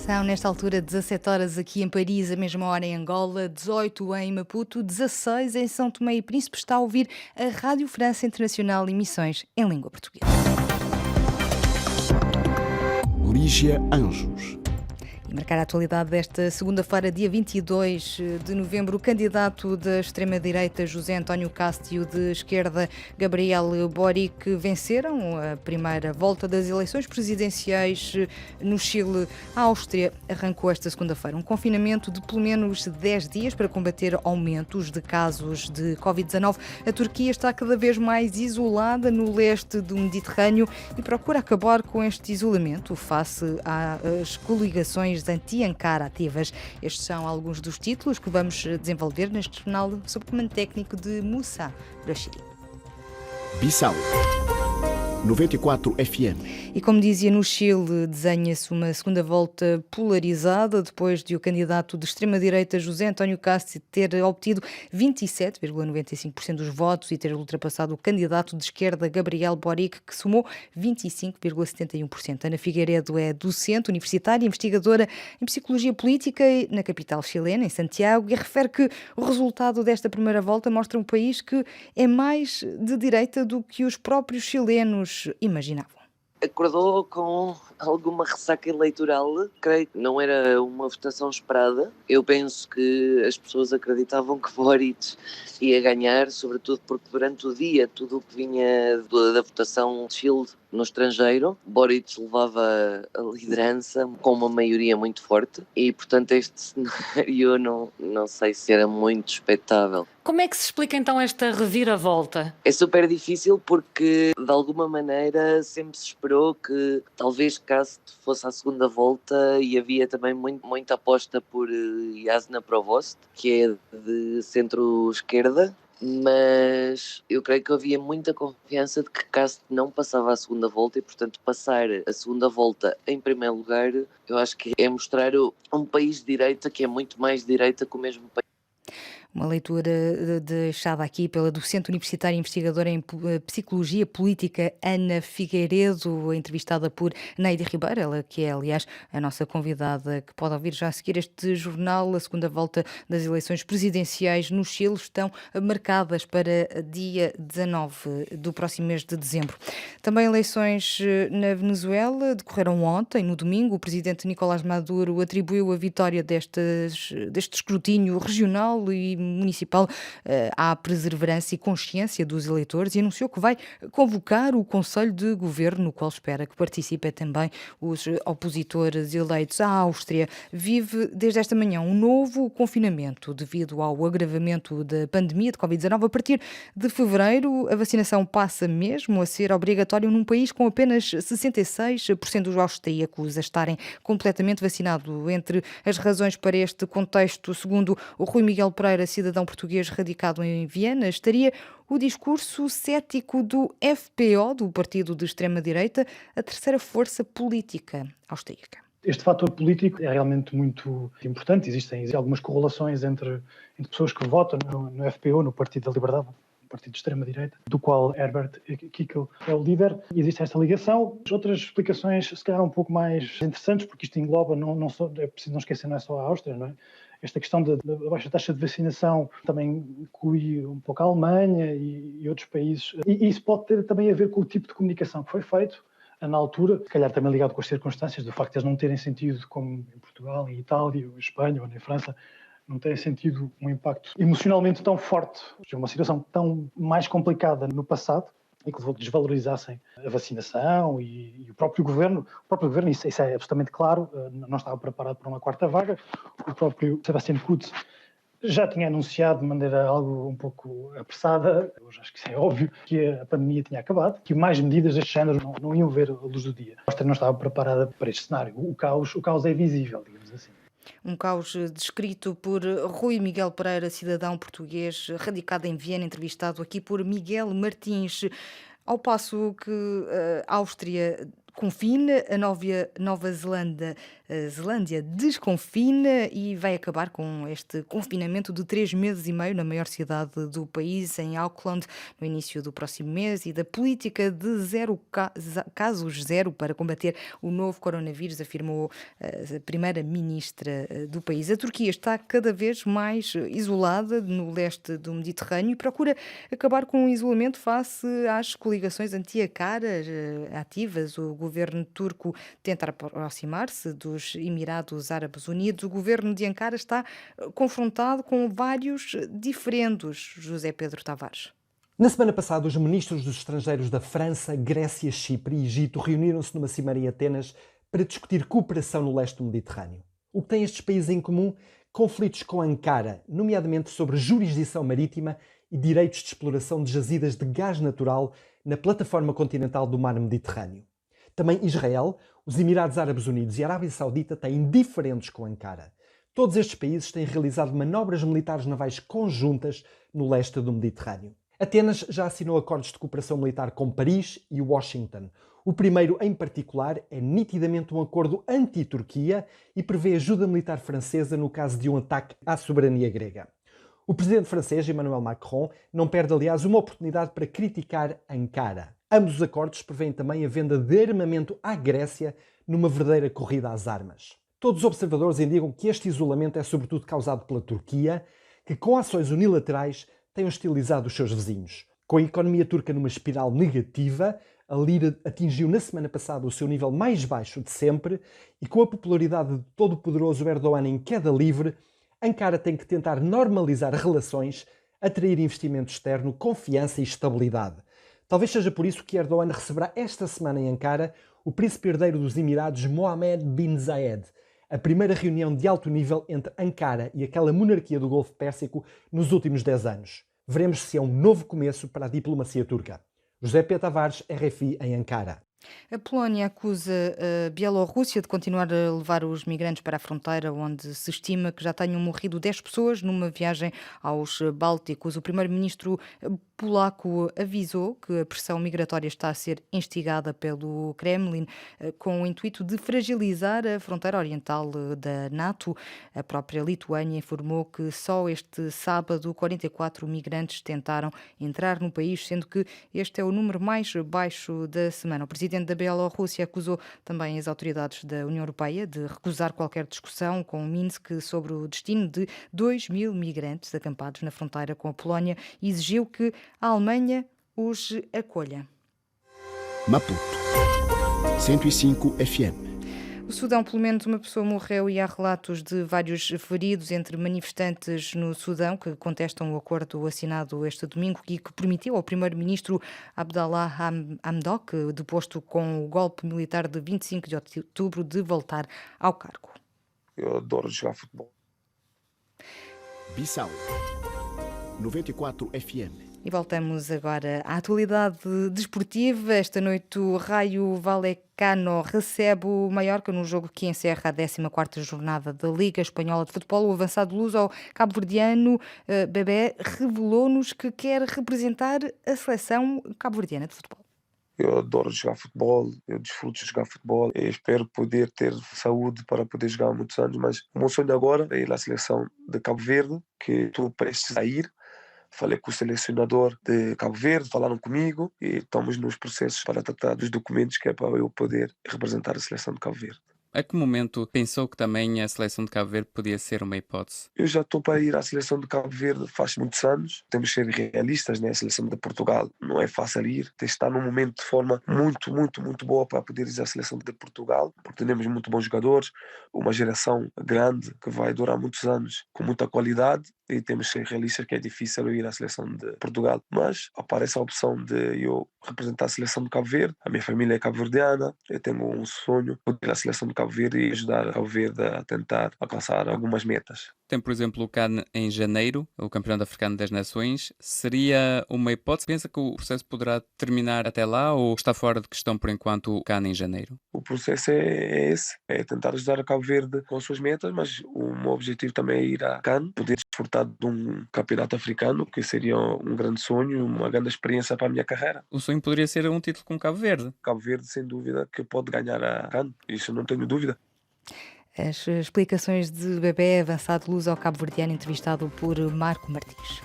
São, nesta altura, 17 horas aqui em Paris, a mesma hora em Angola, 18 em Maputo, 16 em São Tomé e Príncipe. Está a ouvir a Rádio França Internacional, emissões em língua portuguesa. Lígia Anjos. E marcar a atualidade desta segunda-feira, dia 22 de novembro, o candidato da extrema-direita, José António Cast, e o de esquerda, Gabriel Boric, venceram a primeira volta das eleições presidenciais no Chile. A Áustria arrancou esta segunda-feira um confinamento de pelo menos 10 dias para combater aumentos de casos de Covid-19. A Turquia está cada vez mais isolada no leste do Mediterrâneo e procura acabar com este isolamento face às coligações anti-Ankara ativas. Estes são alguns dos títulos que vamos desenvolver neste jornal sob o comando técnico de Moussa Rachidi. Bissau 94 FM. E como dizia, no Chile desenha-se uma segunda volta polarizada depois de o candidato de extrema-direita José António Cast ter obtido 27,95% dos votos e ter ultrapassado o candidato de esquerda Gabriel Boric, que somou 25,71%. Ana Figueiredo é docente universitária e investigadora em Psicologia Política na capital chilena, em Santiago, e refere que o resultado desta primeira volta mostra um país que é mais de direita do que os próprios chilenos imaginavam. Acordou com alguma ressaca eleitoral, creio que não era uma votação esperada. Eu penso que as pessoas acreditavam que Boric ia ganhar, sobretudo porque durante o dia tudo o que vinha da votação de Chile no estrangeiro, Boric levava a liderança com uma maioria muito forte e, portanto, este cenário não sei se era muito expectável. Como é que se explica então esta reviravolta? É super difícil porque, de alguma maneira, sempre se esperou que talvez Cast fosse à segunda volta e havia também muita aposta por Jasna Provost, que é de centro-esquerda, mas eu creio que havia muita confiança de que Cast não passava a segunda volta e, portanto, passar a segunda volta em primeiro lugar, eu acho que é mostrar um país de direita que é muito mais direita que o mesmo país. Uma leitura deixada aqui pela docente universitária e investigadora em Psicologia Política Ana Figueiredo, entrevistada por Neide Ribeiro, ela que é, aliás, a nossa convidada, que pode ouvir já a seguir este jornal. A segunda volta das eleições presidenciais no Chile estão marcadas para dia 19 do próximo mês de dezembro. Também eleições na Venezuela decorreram ontem, no domingo. O presidente Nicolás Maduro atribuiu a vitória deste escrutínio regional e municipal à perseverança e consciência dos eleitores e anunciou que vai convocar o Conselho de Governo, no qual espera que participem também os opositores eleitos. A Áustria vive desde esta manhã um novo confinamento devido ao agravamento da pandemia de Covid-19. A partir de fevereiro, a vacinação passa mesmo a ser obrigatória num país com apenas 66% dos austríacos a estarem completamente vacinados. Entre as razões para este contexto, segundo o Rui Miguel Pereira, cidadão português radicado em Viena, estaria o discurso cético do FPÖ, do partido de extrema-direita, a terceira força política austríaca. Este fator político é realmente muito importante. Existem algumas correlações entre pessoas que votam no FPÖ, no Partido da Liberdade, um partido de extrema-direita, do qual Herbert Kickl é o líder. Existe esta ligação. Outras explicações, se calhar um pouco mais interessantes, porque isto engloba, é preciso não esquecer, não é só a Áustria, não é? Esta questão da baixa taxa de vacinação também inclui um pouco a Alemanha e outros países. E isso pode ter também a ver com o tipo de comunicação que foi feito na altura, se calhar também ligado com as circunstâncias, do facto de eles não terem sentido, como em Portugal, em Itália, ou em Espanha, ou em França, não terem sentido um impacto emocionalmente tão forte, uma situação tão mais complicada no passado, e que levou que desvalorizassem a vacinação e o próprio governo, isso é absolutamente claro, não estava preparado para uma quarta vaga. O próprio Sebastian Kurz já tinha anunciado de maneira algo um pouco apressada, hoje acho que isso é óbvio, que a pandemia tinha acabado, que mais medidas deste género não iam ver a luz do dia. A Áustria não estava preparada para este cenário. O caos é visível, digamos assim. Um caos descrito por Rui Miguel Pereira, cidadão português radicado em Viena, entrevistado aqui por Miguel Martins. Ao passo que a Áustria confina, a Nova Zelândia desconfina e vai acabar com este confinamento de 3 meses e meio na maior cidade do país, em Auckland, no início do próximo mês, e da política de casos zero para combater o novo coronavírus, afirmou a primeira-ministra do país. A Turquia está cada vez mais isolada no leste do Mediterrâneo e procura acabar com o isolamento face às coligações anti-Ankara ativas. O governo turco tenta aproximar-se dos Emirados Árabes Unidos. O governo de Ankara está confrontado com vários diferendos. José Pedro Tavares. Na semana passada, os ministros dos estrangeiros da França, Grécia, Chipre e Egito reuniram-se numa cimeira em Atenas para discutir cooperação no leste do Mediterrâneo. O que têm estes países em comum? Conflitos com Ankara, nomeadamente sobre jurisdição marítima e direitos de exploração de jazidas de gás natural na plataforma continental do mar Mediterrâneo. Também Israel, os Emirados Árabes Unidos e a Arábia Saudita têm diferentes com Ankara. Todos estes países têm realizado manobras militares navais conjuntas no leste do Mediterrâneo. Atenas já assinou acordos de cooperação militar com Paris e Washington. O primeiro, em particular, é nitidamente um acordo anti-Turquia e prevê ajuda militar francesa no caso de um ataque à soberania grega. O presidente francês, Emmanuel Macron, não perde, aliás, uma oportunidade para criticar Ankara. Ambos os acordos prevêem também a venda de armamento à Grécia numa verdadeira corrida às armas. Todos os observadores indicam que este isolamento é sobretudo causado pela Turquia, que com ações unilaterais tem hostilizado os seus vizinhos. Com a economia turca numa espiral negativa, a lira atingiu na semana passada o seu nível mais baixo de sempre e com a popularidade de todo o poderoso Erdogan em queda livre, Ankara tem que tentar normalizar relações, atrair investimento externo, confiança e estabilidade. Talvez seja por isso que Erdogan receberá esta semana em Ankara o príncipe herdeiro dos Emirados Mohammed bin Zayed, a primeira reunião de alto nível entre Ankara e aquela monarquia do Golfo Pérsico nos últimos 10 anos. Veremos se é um novo começo para a diplomacia turca. José P. Tavares, RFI, em Ankara. A Polónia acusa a Bielorrússia de continuar a levar os migrantes para a fronteira, onde se estima que já tenham morrido 10 pessoas numa viagem aos Bálticos. O primeiro-ministro polaco avisou que a pressão migratória está a ser instigada pelo Kremlin com o intuito de fragilizar a fronteira oriental da NATO. A própria Lituânia informou que só este sábado 44 migrantes tentaram entrar no país, sendo que este é o número mais baixo da semana. O presidente da Bielorrússia acusou também as autoridades da União Europeia de recusar qualquer discussão com Minsk sobre o destino de 2.000 migrantes acampados na fronteira com a Polónia e exigiu que a Alemanha os acolha. Maputo 105 FM. O Sudão, pelo menos uma pessoa morreu e há relatos de vários feridos entre manifestantes no Sudão que contestam o acordo assinado este domingo e que permitiu ao primeiro-ministro Abdallah Hamdok, deposto com o golpe militar de 25 de outubro, de voltar ao cargo. Eu adoro jogar futebol. Bissau 94 FM. E voltamos agora à atualidade desportiva. Esta noite o Raio Vallecano recebe o Mallorca no jogo que encerra a 14ª jornada da Liga Espanhola de Futebol. O avançado luso-cabo-verdiano Bebé revelou-nos que quer representar a seleção cabo-verdiana de futebol. Eu adoro jogar futebol, eu desfruto de jogar futebol e espero poder ter saúde para poder jogar há muitos anos, mas o meu sonho agora é ir à seleção de Cabo Verde, que estou prestes a ir. Falei com o selecionador de Cabo Verde, falaram comigo e estamos nos processos para tratar dos documentos que é para eu poder representar a seleção de Cabo Verde. A que momento pensou que também a seleção de Cabo Verde podia ser uma hipótese? Eu já estou para ir à seleção de Cabo Verde faz muitos anos. Temos que ser realistas, né? A seleção de Portugal não é fácil ir. Tem que estar num momento de forma muito boa para poder ir à seleção de Portugal, porque temos muito bons jogadores, uma geração grande que vai durar muitos anos com muita qualidade e temos que ser realistas que é difícil eu ir à seleção de Portugal. Mas aparece a opção de eu representar a seleção de Cabo Verde. A minha família é cabo-verdiana, eu tenho um sonho de ir à seleção de Cabo Verde e ajudar a Cabo Verde a tentar alcançar algumas metas. Tem, por exemplo, o CAN em janeiro, o Campeonato Africano das Nações. Seria uma hipótese? Pensa que o processo poderá terminar até lá ou está fora de questão por enquanto o CAN em janeiro? O processo é esse, é tentar ajudar a Cabo Verde com as suas metas, mas o meu objetivo também é ir à CAN, poder desfrutar de um campeonato africano, que seria um grande sonho, uma grande experiência para a minha carreira. O sonho poderia ser um título com Cabo Verde. Cabo Verde, sem dúvida, que pode ganhar a CAN, isso não tenho dúvida. As explicações de Bebé, avançado luso ao cabo-verdiano, entrevistado por Marco Martins.